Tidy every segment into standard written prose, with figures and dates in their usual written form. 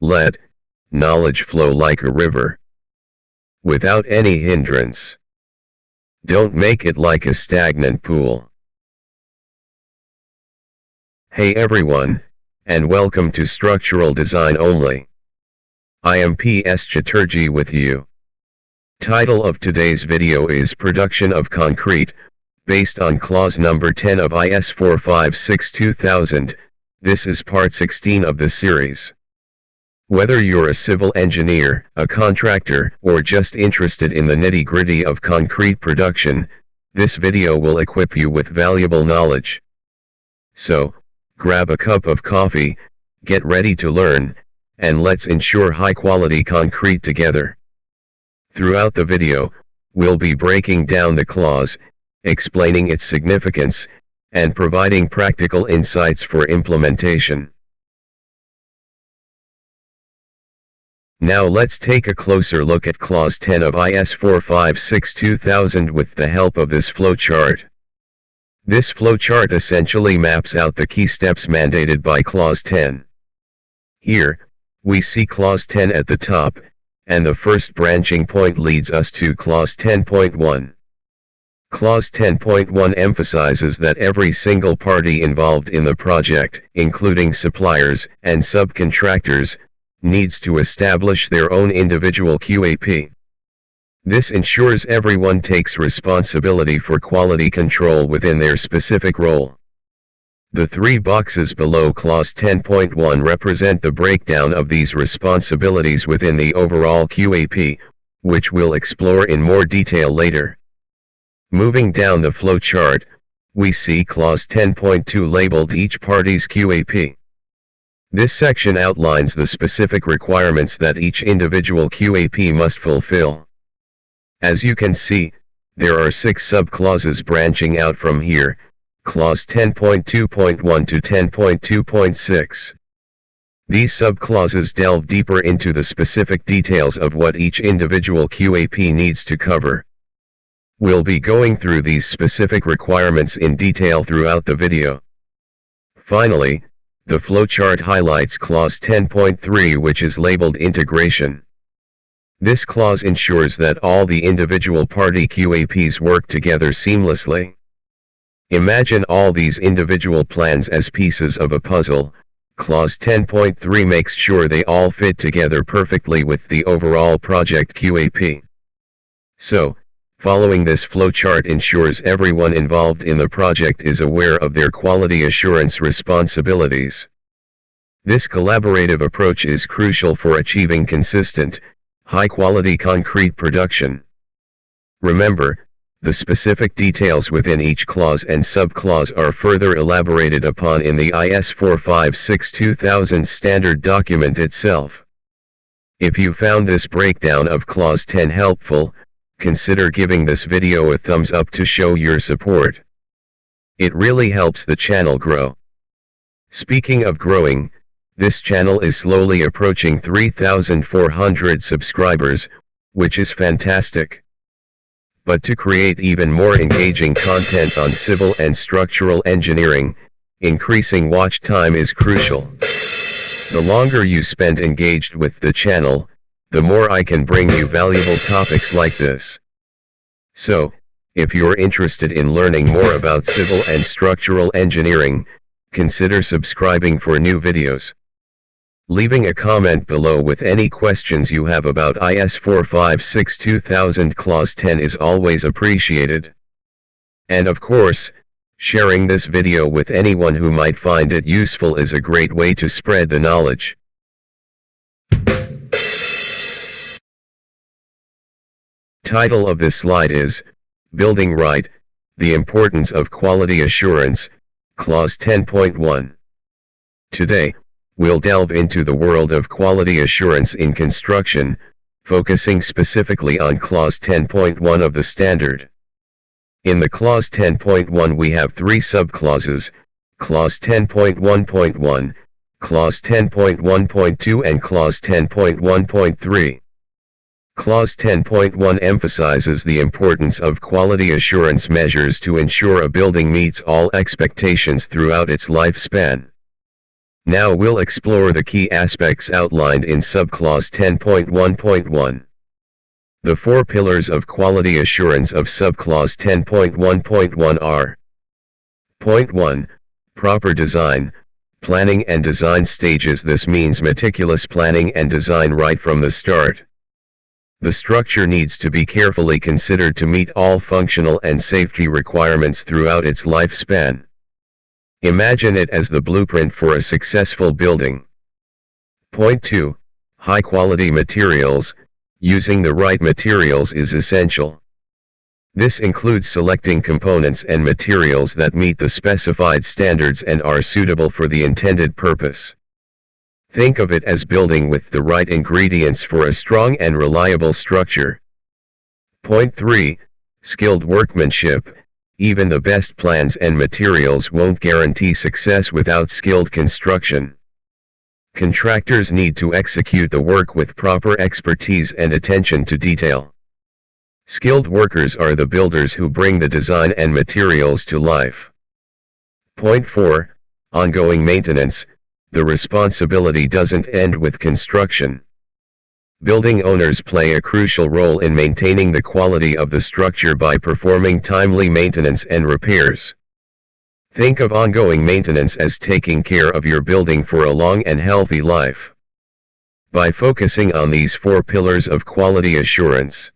Let knowledge flow like a river, without any hindrance. Don't make it like a stagnant pool. Hey everyone, and welcome to Structural Design Only. I am PS Chatterjee with you. Title of today's video is Production of Concrete, based on clause number 10 of IS-456-2000. This is part 16 of the series. Whether you're a civil engineer, a contractor, or just interested in the nitty-gritty of concrete production, this video will equip you with valuable knowledge. So, grab a cup of coffee, get ready to learn, and let's ensure high-quality concrete together. Throughout the video, we'll be breaking down the clause, explaining its significance, and providing practical insights for implementation. Now let's take a closer look at Clause 10 of IS-456-2000 with the help of this flowchart. This flowchart essentially maps out the key steps mandated by Clause 10. Here, we see Clause 10 at the top, and the first branching point leads us to Clause 10.1. Clause 10.1 emphasizes that every single party involved in the project, including suppliers and subcontractors, needs to establish their own individual QAP. This ensures everyone takes responsibility for quality control within their specific role. The three boxes below Clause 10.1 represent the breakdown of these responsibilities within the overall QAP, which we'll explore in more detail later. Moving down the flowchart, we see Clause 10.2 labeled each party's QAP. This section outlines the specific requirements that each individual QAP must fulfill. As you can see, there are 6 subclauses branching out from here, Clause 10.2.1 to 10.2.6. These subclauses delve deeper into the specific details of what each individual QAP needs to cover. We'll be going through these specific requirements in detail throughout the video. Finally, the flowchart highlights Clause 10.3, which is labeled Integration. This clause ensures that all the individual party QAPs work together seamlessly. Imagine all these individual plans as pieces of a puzzle. Clause 10.3 makes sure they all fit together perfectly with the overall project QAP. So, following this flowchart ensures everyone involved in the project is aware of their quality assurance responsibilities. This collaborative approach is crucial for achieving consistent, high-quality concrete production. Remember, the specific details within each clause and subclause are further elaborated upon in the IS-456-2000 standard document itself. If you found this breakdown of Clause 10 helpful, consider giving this video a thumbs up to show your support. It really helps the channel grow. Speaking of growing, this channel is slowly approaching 3,400 subscribers, which is fantastic. But to create even more engaging content on civil and structural engineering, increasing watch time is crucial. The longer you spend engaged with the channel, the more I can bring you valuable topics like this. So, if you're interested in learning more about civil and structural engineering, consider subscribing for new videos. Leaving a comment below with any questions you have about IS-456-2000 Clause 10 is always appreciated. And of course, sharing this video with anyone who might find it useful is a great way to spread the knowledge. Title of this slide is, Building Right, The Importance of Quality Assurance, Clause 10.1. Today, we'll delve into the world of quality assurance in construction, focusing specifically on Clause 10.1 of the standard. In the Clause 10.1 we have 3 subclauses, Clause 10.1.1, Clause 10.1.2 and Clause 10.1.3. Clause 10.1 emphasizes the importance of quality assurance measures to ensure a building meets all expectations throughout its lifespan. Now we'll explore the key aspects outlined in subclause 10.1.1. The 4 pillars of quality assurance of subclause 10.1.1 are: Point 1. Proper design, planning and design stages. This means meticulous planning and design right from the start. The structure needs to be carefully considered to meet all functional and safety requirements throughout its lifespan. Imagine it as the blueprint for a successful building. Point 2. High quality materials. Using the right materials is essential. This includes selecting components and materials that meet the specified standards and are suitable for the intended purpose. Think of it as building with the right ingredients for a strong and reliable structure. Point 3. Skilled workmanship. Even the best plans and materials won't guarantee success without skilled construction. Contractors need to execute the work with proper expertise and attention to detail. Skilled workers are the builders who bring the design and materials to life. Point 4. Ongoing maintenance. The responsibility doesn't end with construction. Building owners play a crucial role in maintaining the quality of the structure by performing timely maintenance and repairs. Think of ongoing maintenance as taking care of your building for a long and healthy life. By focusing on these 4 pillars of quality assurance: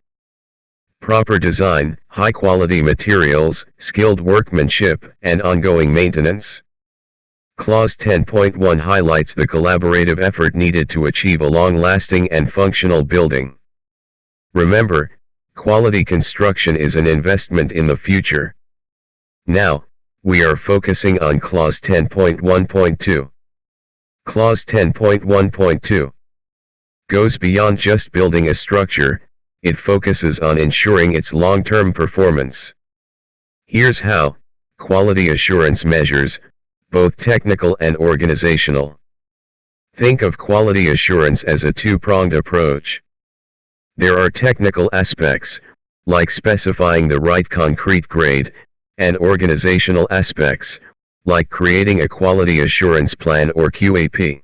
proper design, high quality materials, skilled workmanship, and ongoing maintenance, Clause 10.1 highlights the collaborative effort needed to achieve a long-lasting and functional building. Remember, quality construction is an investment in the future. Now, we are focusing on Clause 10.1.2. Clause 10.1.2 goes beyond just building a structure. It focuses on ensuring its long-term performance. Here's how: quality assurance measures, both technical and organizational. Think of quality assurance as a two-pronged approach. There are technical aspects, like specifying the right concrete grade, and organizational aspects, like creating a quality assurance plan or QAP.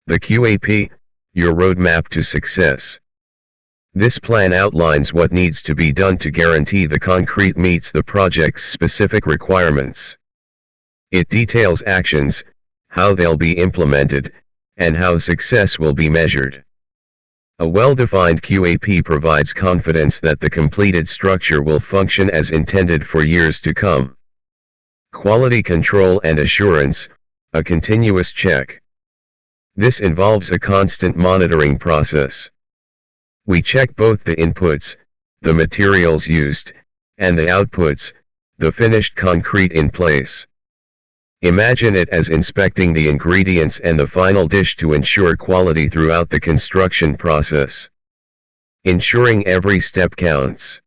The QAP, your roadmap to success. This plan outlines what needs to be done to guarantee the concrete meets the project's specific requirements. It details actions, how they'll be implemented, and how success will be measured. A well-defined QAP provides confidence that the completed structure will function as intended for years to come. Quality control and assurance, a continuous check. This involves a constant monitoring process. We check both the inputs, the materials used, and the outputs, the finished concrete in place. Imagine it as inspecting the ingredients and the final dish to ensure quality throughout the construction process. Ensuring every step counts.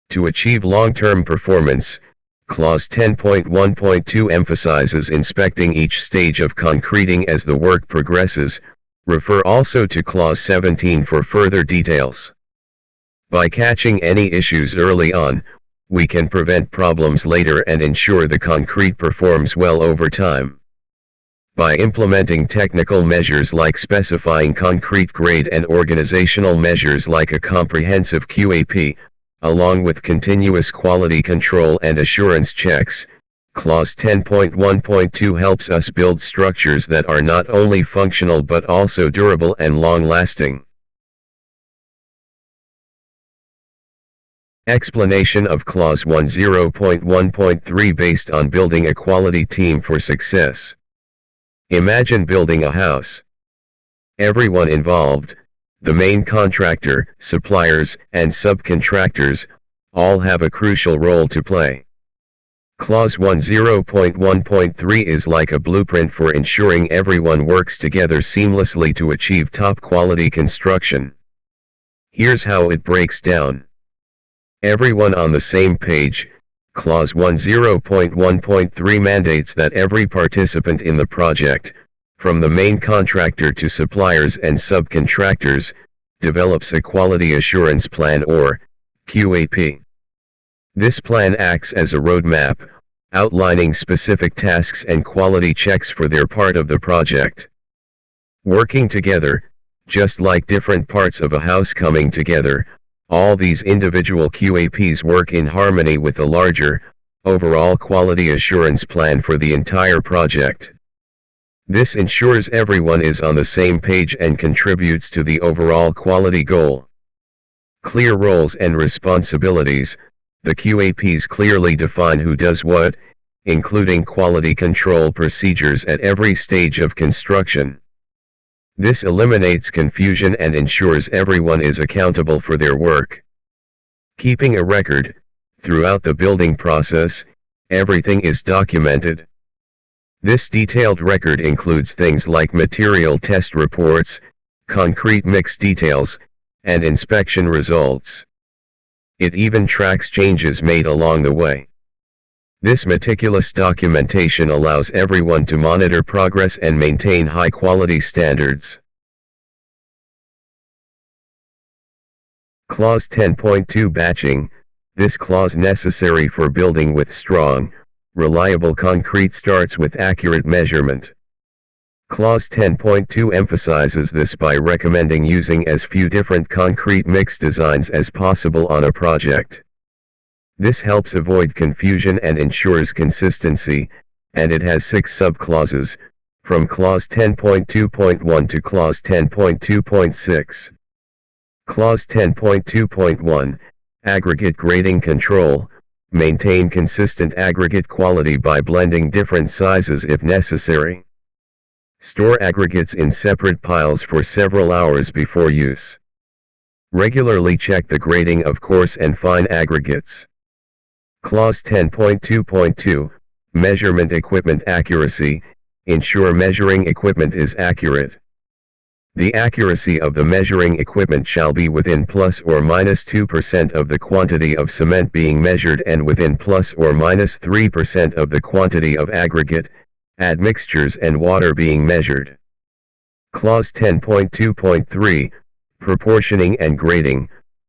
To achieve long-term performance, Clause 10.1.2 emphasizes inspecting each stage of concreting as the work progresses. Refer also to Clause 17 for further details. By catching any issues early on, we can prevent problems later and ensure the concrete performs well over time. By implementing technical measures like specifying concrete grade and organizational measures like a comprehensive QAP, along with continuous quality control and assurance checks, Clause 10.1.2 helps us build structures that are not only functional but also durable and long-lasting. Explanation of Clause 10.1.3 based on building a quality team for success. Imagine building a house. Everyone involved, the main contractor, suppliers, and subcontractors, all have a crucial role to play. Clause 10.1.3 is like a blueprint for ensuring everyone works together seamlessly to achieve top-quality construction. Here's how it breaks down. Everyone on the same page. Clause 10.1.3 mandates that every participant in the project, from the main contractor to suppliers and subcontractors, develops a quality assurance plan or QAP. This plan acts as a roadmap, outlining specific tasks and quality checks for their part of the project. Working together, just like different parts of a house coming together, all these individual QAPs work in harmony with the larger, overall quality assurance plan for the entire project. This ensures everyone is on the same page and contributes to the overall quality goal. Clear roles and responsibilities. The QAPs clearly define who does what, including quality control procedures at every stage of construction. This eliminates confusion and ensures everyone is accountable for their work. Keeping a record. Throughout the building process, everything is documented. This detailed record includes things like material test reports, concrete mix details, and inspection results. It even tracks changes made along the way. This meticulous documentation allows everyone to monitor progress and maintain high-quality standards. Clause 10.2 Batching. This clause necessary for building with strong, reliable concrete starts with accurate measurement. Clause 10.2 emphasizes this by recommending using as few different concrete mix designs as possible on a project. This helps avoid confusion and ensures consistency, and it has 6 sub-clauses, from Clause 10.2.1 to Clause 10.2.6. Clause 10.2.1, Aggregate Grading Control. Maintain consistent aggregate quality by blending different sizes if necessary. Store aggregates in separate piles for several hours before use. Regularly check the grading of coarse and fine aggregates. Clause 10.2.2, Measurement Equipment Accuracy. Ensure measuring equipment is accurate. The accuracy of the measuring equipment shall be within plus or minus 2% of the quantity of cement being measured and within plus or minus 3% of the quantity of aggregate, admixtures and water being measured. Clause 10.2.3, Proportioning and Grading.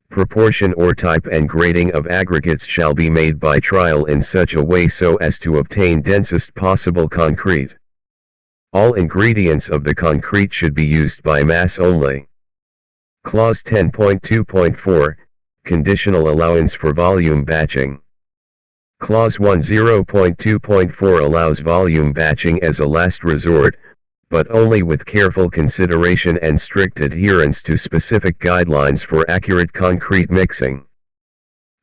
Proportion or type and grading of aggregates shall be made by trial in such a way so as to obtain densest possible concrete. All ingredients of the concrete should be used by mass only. Clause 10.2.4, Conditional Allowance for Volume Batching. Clause 10.2.4 allows volume batching as a last resort, but only with careful consideration and strict adherence to specific guidelines for accurate concrete mixing.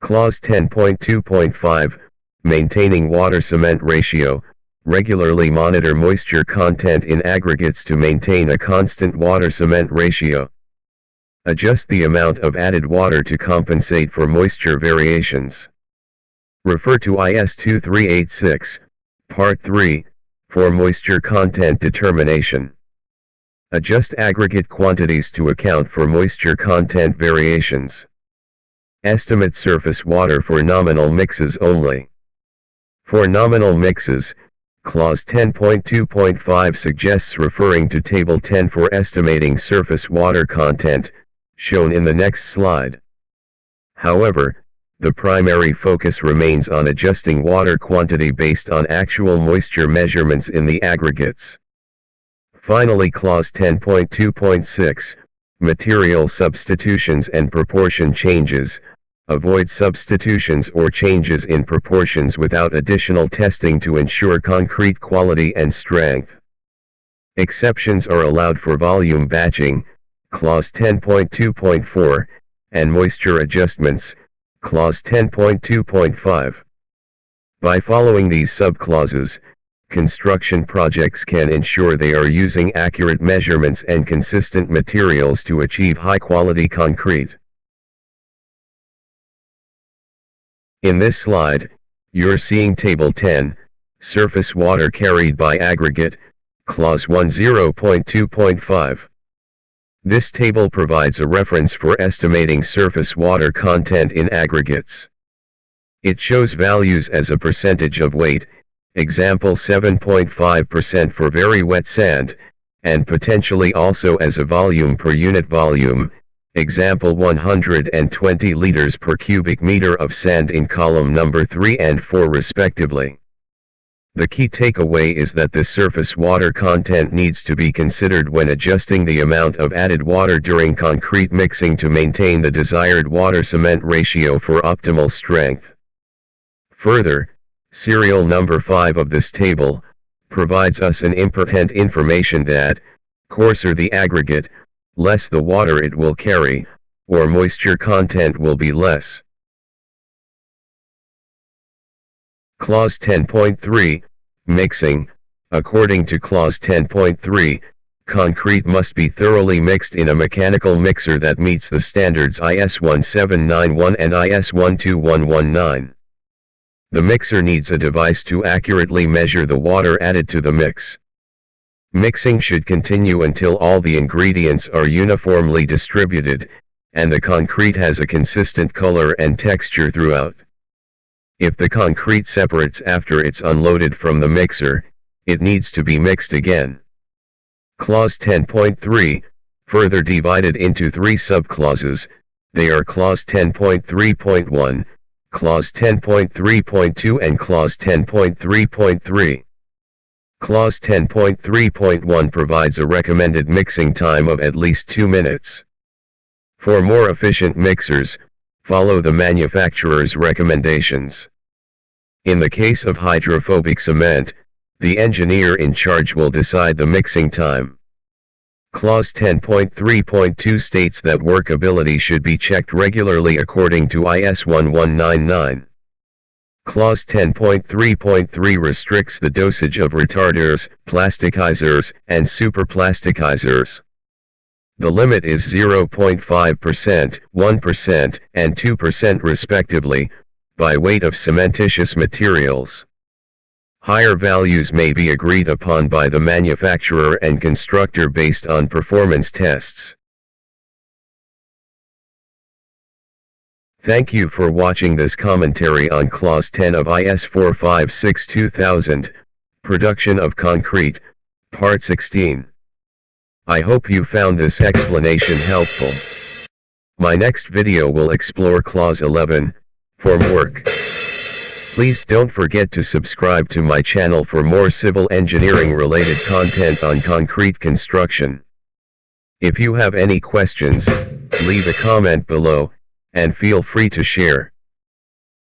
Clause 10.2.5, Maintaining water-cement ratio. Regularly monitor moisture content in aggregates to maintain a constant water-cement ratio. Adjust the amount of added water to compensate for moisture variations. Refer to IS-456, Part 3, for moisture content determination. Adjust aggregate quantities to account for moisture content variations. Estimate surface water for nominal mixes only. For nominal mixes, Clause 10.2.5 suggests referring to Table 10 for estimating surface water content, shown in the next slide. However, the primary focus remains on adjusting water quantity based on actual moisture measurements in the aggregates. Finally, Clause 10.2.6, Material substitutions and proportion changes. Avoid substitutions or changes in proportions without additional testing to ensure concrete quality and strength. Exceptions are allowed for volume batching, Clause 10.2.4, and moisture adjustments, Clause 10.2.5. By following these subclauses, construction projects can ensure they are using accurate measurements and consistent materials to achieve high-quality concrete. In this slide, you're seeing Table 10, Surface Water Carried by Aggregate, Clause 10.2.5. This table provides a reference for estimating surface water content in aggregates. It shows values as a percentage of weight, example 7.5% for very wet sand, and potentially also as a volume per unit volume, example 120 liters per cubic meter of sand in column number 3 and 4 respectively. The key takeaway is that the surface water content needs to be considered when adjusting the amount of added water during concrete mixing to maintain the desired water-cement ratio for optimal strength. Further, serial number 5 of this table provides us an important information that, coarser the aggregate, less the water it will carry, or moisture content will be less. Clause 10.3, Mixing. According to Clause 10.3, concrete must be thoroughly mixed in a mechanical mixer that meets the standards IS-1791 and IS-12119. The mixer needs a device to accurately measure the water added to the mix. Mixing should continue until all the ingredients are uniformly distributed, and the concrete has a consistent color and texture throughout. If the concrete separates after it's unloaded from the mixer, it needs to be mixed again. Clause 10.3, further divided into 3 subclauses, they are Clause 10.3.1, Clause 10.3.2 and Clause 10.3.3. Clause 10.3.1 provides a recommended mixing time of at least 2 minutes. For more efficient mixers, follow the manufacturer's recommendations. In the case of hydrophobic cement, the engineer in charge will decide the mixing time. Clause 10.3.2 states that workability should be checked regularly according to IS-1199. Clause 10.3.3 restricts the dosage of retarders, plasticizers, and superplasticizers. The limit is 0.5%, 1%, and 2% respectively, by weight of cementitious materials. Higher values may be agreed upon by the manufacturer and constructor based on performance tests. Thank you for watching this commentary on Clause 10 of IS-456-2000, Production of Concrete, Part 16. I hope you found this explanation helpful. My next video will explore Clause 11, Formwork. Please don't forget to subscribe to my channel for more civil engineering related content on concrete construction. If you have any questions, leave a comment below, and feel free to share.